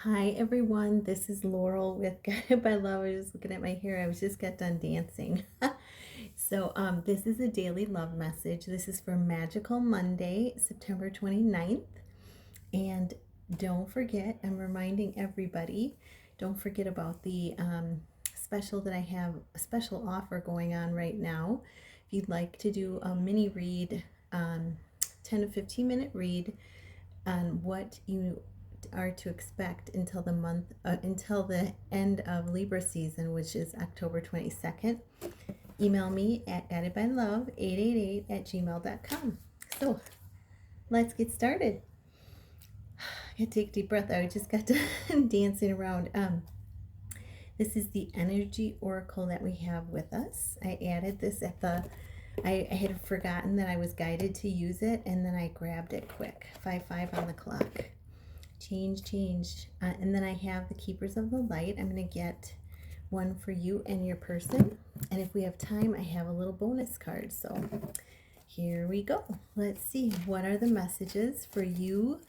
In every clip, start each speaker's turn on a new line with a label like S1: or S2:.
S1: Hi everyone, this is Laurel with Guided by Love. I was just looking at my hair. I was just got done dancing. This is a daily love message. This is for Magical Monday, September 29th. And don't forget, I'm reminding everybody, don't forget about the special that I have, a special offer going on right now. If you'd like to do a mini read, 10 to 15 minute read on what you are to expect until until the end of Libra season, which is October 22nd. Email me at guidedbylove888 at gmail.com. So let's get started. I take a deep breath. I just got done dancing around. This is the energy oracle that we have with us. I added this I had forgotten that I was guided to use it, and then I grabbed it quick. 5:05 on the clock. Change. And then I have the Keepers of the Light. I'm going to get one for you and your person. And if we have time, I have a little bonus card. So here we go. Let's see. What are the messages for you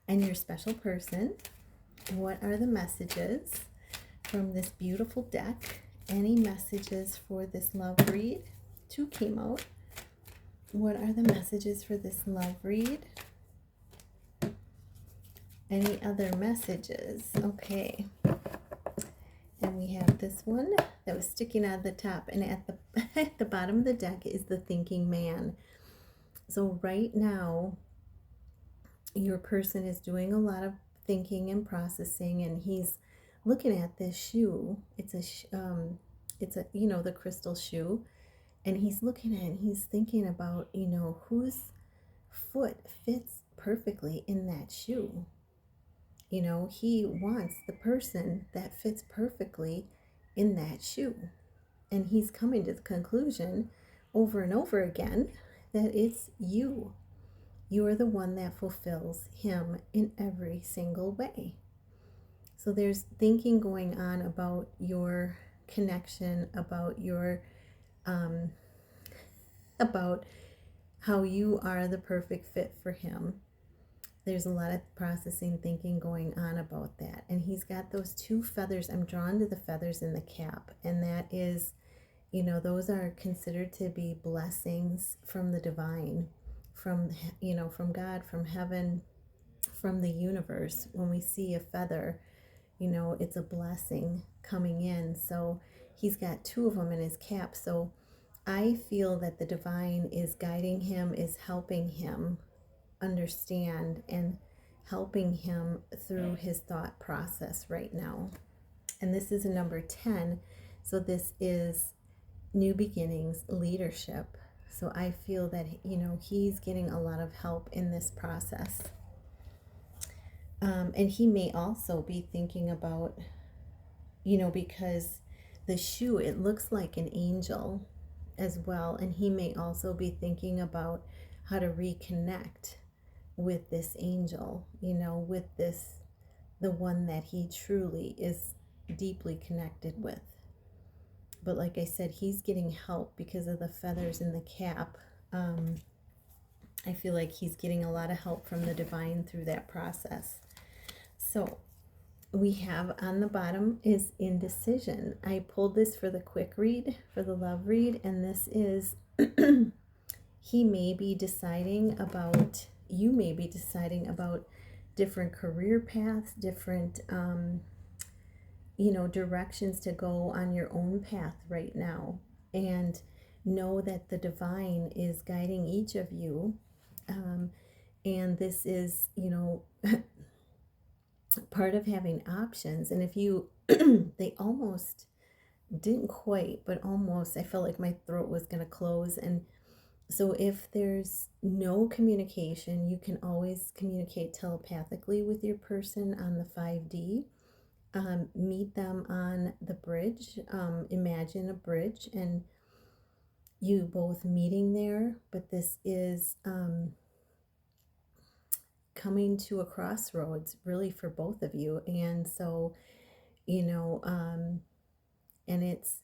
S1: and your special person? What are the messages from this beautiful deck? Any messages for this love read? Two came out. What are the messages for this love read? Any other messages? Okay. And we have this one that was sticking out of the top, and at the at the bottom of the deck is the thinking man. So right now, your person is doing a lot of thinking and processing, and he's looking at this shoe. It's a the crystal shoe, and he's looking at it and he's thinking about whose foot fits perfectly in that shoe. He wants the person that fits perfectly in that shoe. And he's coming to the conclusion over and over again that it's you. You are the one that fulfills him in every single way. So there's thinking going on about your connection, about your about how you are the perfect fit for him. There's a lot of processing thinking going on about that. And he's got those two feathers. I'm drawn to the feathers in the cap. And that is, those are considered to be blessings from the divine, from God, from heaven, from the universe. When we see a feather, it's a blessing coming in. So he's got two of them in his cap. So I feel that the divine is guiding him, is helping him understand and helping him through his thought process right now. And this is a number 10. So this is new beginnings, leadership. So I feel that, he's getting a lot of help in this process. And he may also be thinking about, because the shoe, it looks like an angel as well. And he may also be thinking about how to reconnect with this angel, with the one that he truly is deeply connected with. But like I said, he's getting help because of the feathers in the cap. I feel like he's getting a lot of help from the divine through that process. So we have on the bottom is indecision. I pulled this for the quick read, for the love read, and this is he may be deciding about, you may be deciding about different career paths, different, directions to go on your own path right now. And know that the divine is guiding each of you. And this is, part of having options. And if you, they almost didn't quite, but almost, I felt like my throat was going to close. And so if there's no communication, you can always communicate telepathically with your person on the 5D. Meet them on the bridge. Imagine a bridge and you both meeting there. But this is coming to a crossroads really for both of you. And so, and it's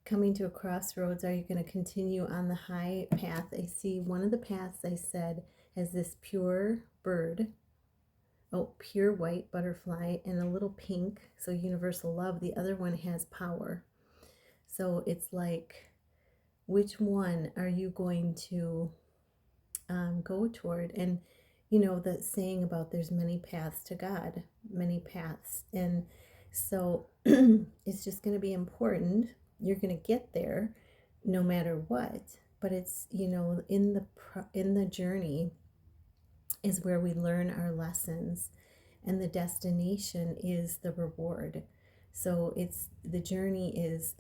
S1: coming to a crossroads. Are you going to continue on the high path? I see one of the paths I said has this pure bird pure white butterfly and a little pink, so universal love. The other one has power. So it's like, which one are you going to go toward? And the saying about there's many paths to God, many paths. And so it's just going to be important. You're going to get there no matter what. But it's, in the journey is where we learn our lessons, and the destination is the reward. So it's the journey is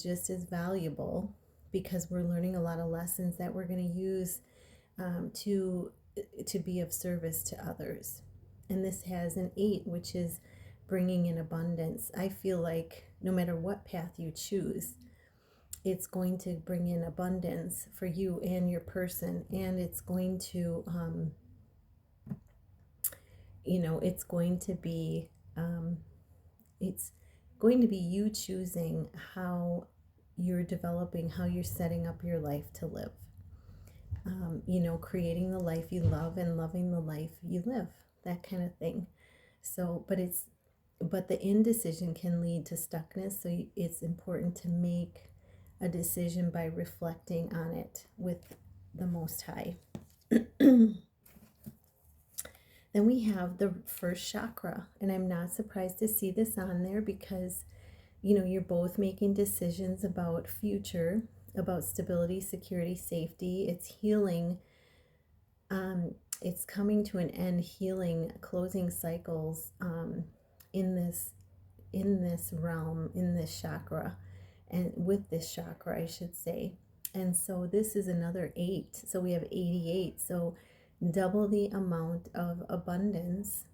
S1: just as valuable, because we're learning a lot of lessons that we're going to use to be of service to others. And this has an 8, which is bringing in abundance. I feel like no matter what path you choose, it's going to bring in abundance for you and your person, and it's going to it's going to be it's going to be you choosing how you're developing, how you're setting up your life to live. Creating the life you love and loving the life you live, that kind of thing. So, but the indecision can lead to stuckness. So it's important to make a decision by reflecting on it with the Most High. Then we have the first chakra, and I'm not surprised to see this on there, because you're both making decisions about future, about stability, security, safety. It's healing. It's coming to an end, healing, closing cycles in this realm, in this chakra, and with this chakra, I should say. And so this is another 8. So we have 88. So double the amount of abundance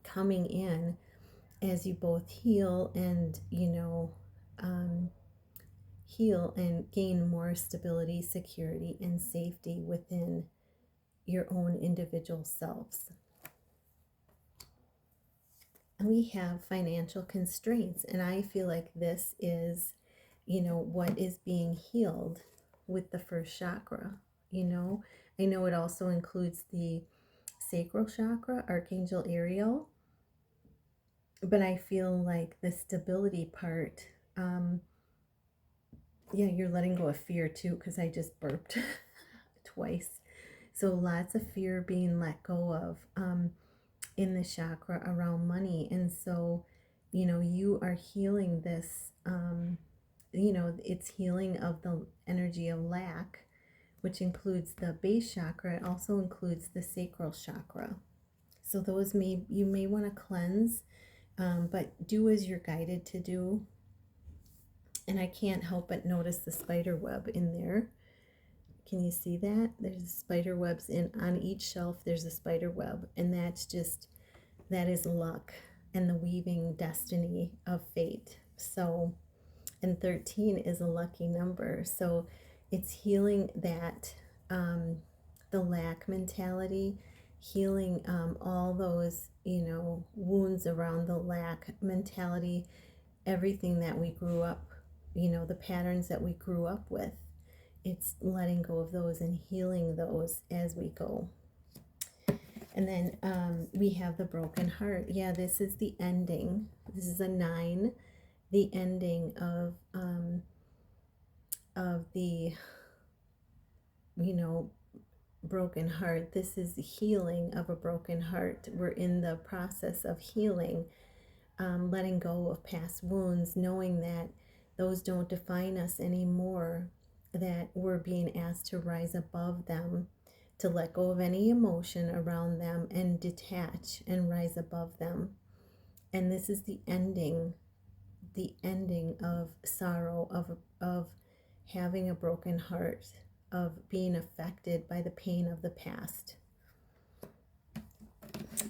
S1: coming in as you both heal and heal and gain more stability, security, and safety within your own individual selves. And we have financial constraints, and I feel like this is what is being healed with the first chakra. I know it also includes the sacral chakra, Archangel Ariel, but I feel like the stability part, you're letting go of fear too, because I just burped twice. So lots of fear being let go of in the chakra around money. And so, you are healing this, it's healing of the energy of lack, which includes the base chakra. It also includes the sacral chakra. So those you may want to cleanse, but do as you're guided to do. And I can't help but notice the spider web in there. Can you see that? There's spider webs on each shelf. There's a spider web, and that is luck and the weaving destiny of fate. So, and 13 is a lucky number. So it's healing that, the lack mentality, healing all those, wounds around the lack mentality, everything that we grew up, the patterns that we grew up with. It's letting go of those and healing those as we go. And then we have the broken heart. Yeah, this is the ending. This is a 9, the ending of the broken heart. This is the healing of a broken heart. We're in the process of healing, letting go of past wounds, knowing that those don't define us anymore, that we're being asked to rise above them, to let go of any emotion around them and detach and rise above them. And this is the ending of sorrow, of having a broken heart, of being affected by the pain of the past.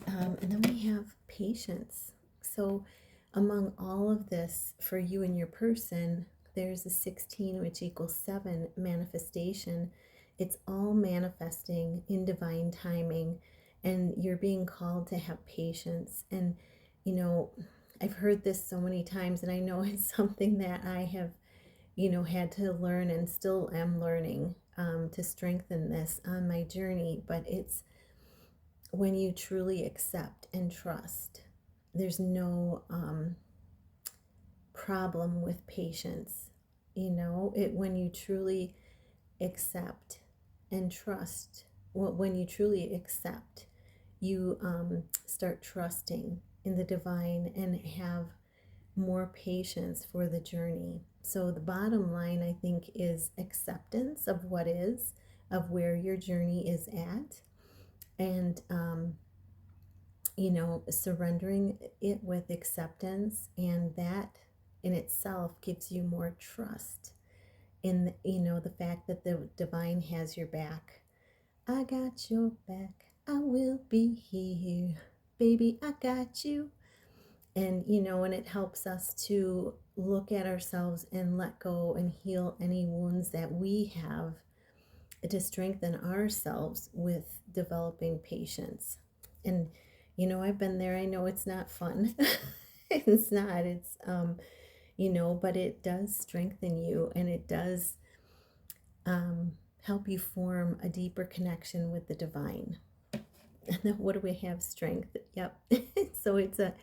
S1: And then we have patience. So among all of this, for you and your person, there's a 16, which equals 7, manifestation. It's all manifesting in divine timing, and you're being called to have patience. And I've heard this so many times, and I know it's something that I have had to learn and still am learning, to strengthen this on my journey. But it's when you truly accept and trust, there's no problem with patience. When you truly accept and trust, when you truly accept, you start trusting in the divine and have more patience for the journey. So the bottom line, I think, is acceptance of what is, of where your journey is at, and surrendering it with acceptance, and that in itself gives you more trust in the fact that the divine has your back. I got your back. I will be here. Baby, I got you. And it helps us to look at ourselves and let go and heal any wounds that we have, to strengthen ourselves with developing patience. And I've been there. I know it's not fun. It's not. But it does strengthen you, and it does help you form a deeper connection with the divine. And then what do we have? Strength. Yep. So it's a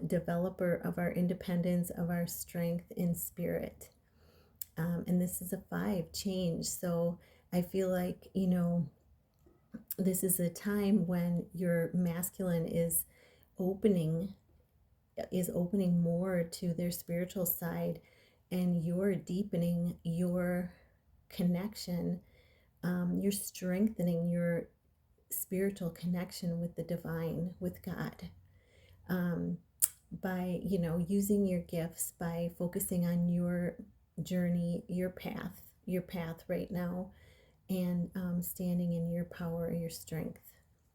S1: developer of our independence, of our strength in spirit. And this is a 5 change. So I feel like, this is a time when your masculine is opening more to their spiritual side, and you're deepening your connection. You're strengthening your spiritual connection with the divine, with God, by using your gifts, by focusing on your journey, your path right now, and standing in your power, your strength.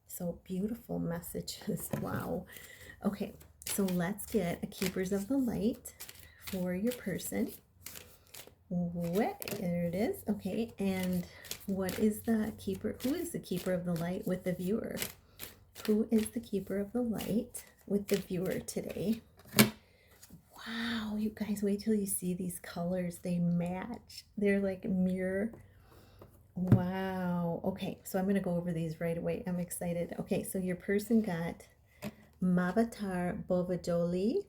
S1: So beautiful messages. Wow. Okay, so let's get a Keepers of the Light for your person. There it is. Okay, and what is the keeper? Who is the keeper of the light with the viewer? Who is the keeper of the light with the viewer today? Wow, you guys, wait till you see these colors. They match. They're like mirror. Wow. Okay, so I'm going to go over these right away. I'm excited. Okay, so your person got Mavatar Bovajoli,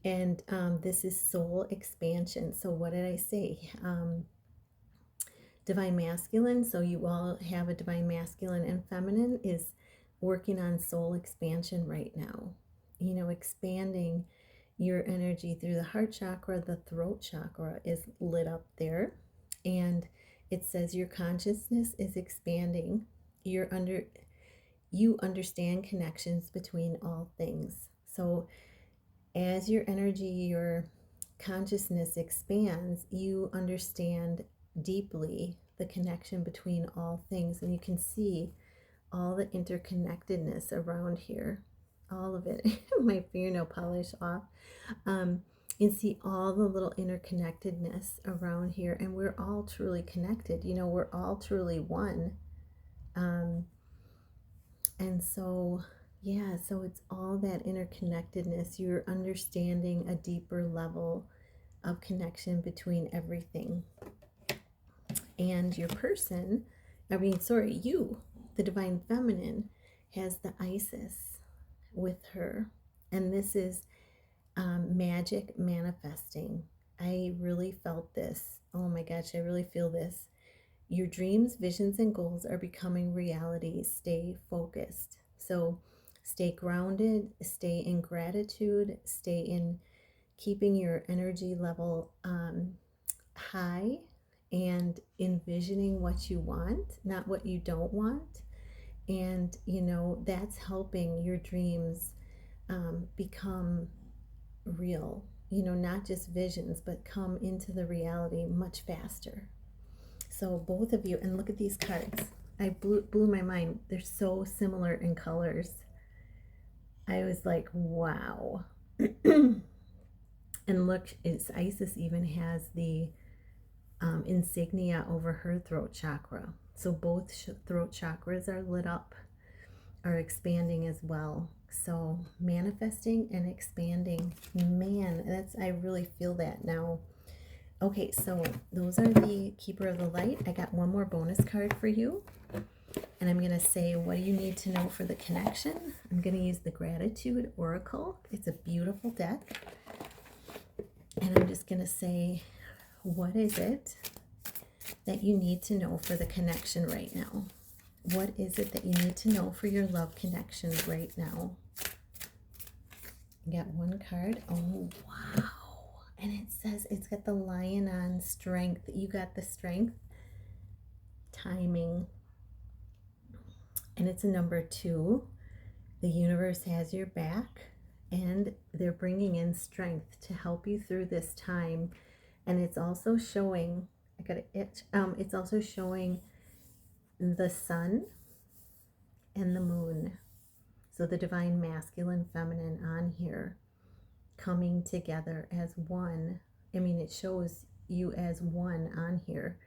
S1: and this is soul expansion. So what did I say? Divine masculine. So you all have a divine masculine, and feminine is working on soul expansion right now. Expanding your energy through the heart chakra. The throat chakra is lit up there, and it says your consciousness is expanding. You understand connections between all things. So as your energy, your consciousness expands, you understand deeply the connection between all things, and you can see all the interconnectedness around here, all of it. My fingernail polish off. You see all the little interconnectedness around here, and we're all truly connected. We're all truly one. And so, yeah, so it's all that interconnectedness. You're understanding a deeper level of connection between everything. And your person, you, the divine feminine, has the Isis with her. And this is magic manifesting. I really felt this. Oh my gosh, I really feel this. Your dreams, visions, and goals are becoming reality. Stay focused. So stay grounded, stay in gratitude, stay in keeping your energy level high, and envisioning what you want, not what you don't want. And, that's helping your dreams become real, not just visions, but come into the reality much faster. So both of you, and look at these cards. I blew my mind. They're so similar in colors. I was like, wow. And look, Isis even has the insignia over her throat chakra. So both throat chakras are lit up, are expanding as well. So manifesting and expanding, man, I really feel that now. Okay, so those are the Keeper of the Light. I got one more bonus card for you. And I'm going to say, what do you need to know for the connection? I'm going to use the Gratitude Oracle. It's a beautiful deck. And I'm just going to say, what is it that you need to know for the connection right now? What is it that you need to know for your love connection right now? I got one card. Oh, wow. And it says, it's got the lion on strength. You got the strength, timing. And it's a number 2. The universe has your back, and they're bringing in strength to help you through this time. And it's also showing, I got an itch. It's also showing the sun and the moon. So the divine masculine, feminine on here coming together as one. I mean, it shows you as one on here,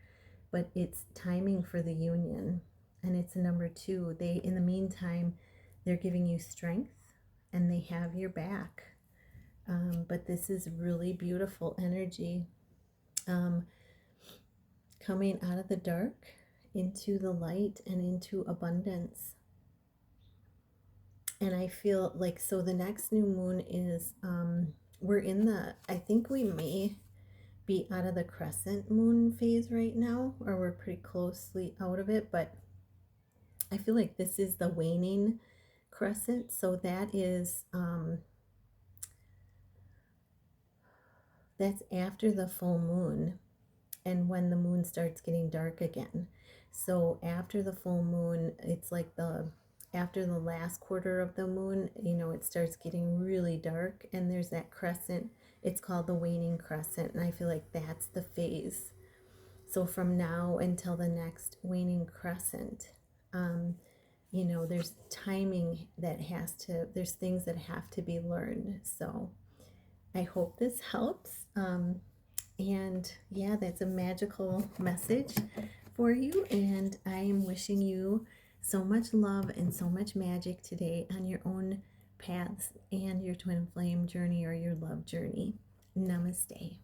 S1: but it's timing for the union. And it's a number 2. They, in the meantime, they're giving you strength and they have your back. But this is really beautiful energy. Coming out of the dark into the light and into abundance. And I feel like, so the next new moon is, we're in the, I think we may be out of the crescent moon phase right now, or we're pretty closely out of it, but I feel like this is the waning crescent. So that is, that's after the full moon and when the moon starts getting dark again. So after the full moon, it's like after the last quarter of the moon, you know, it starts getting really dark and there's that crescent. It's called the waning crescent, and I feel like that's the phase. So from now until the next waning crescent, you know, there's timing that there's things that have to be learned. So I hope this helps. And yeah, that's a magical message for you. And I am wishing you so much love and so much magic today on your own paths and your twin flame journey or your love journey. Namaste.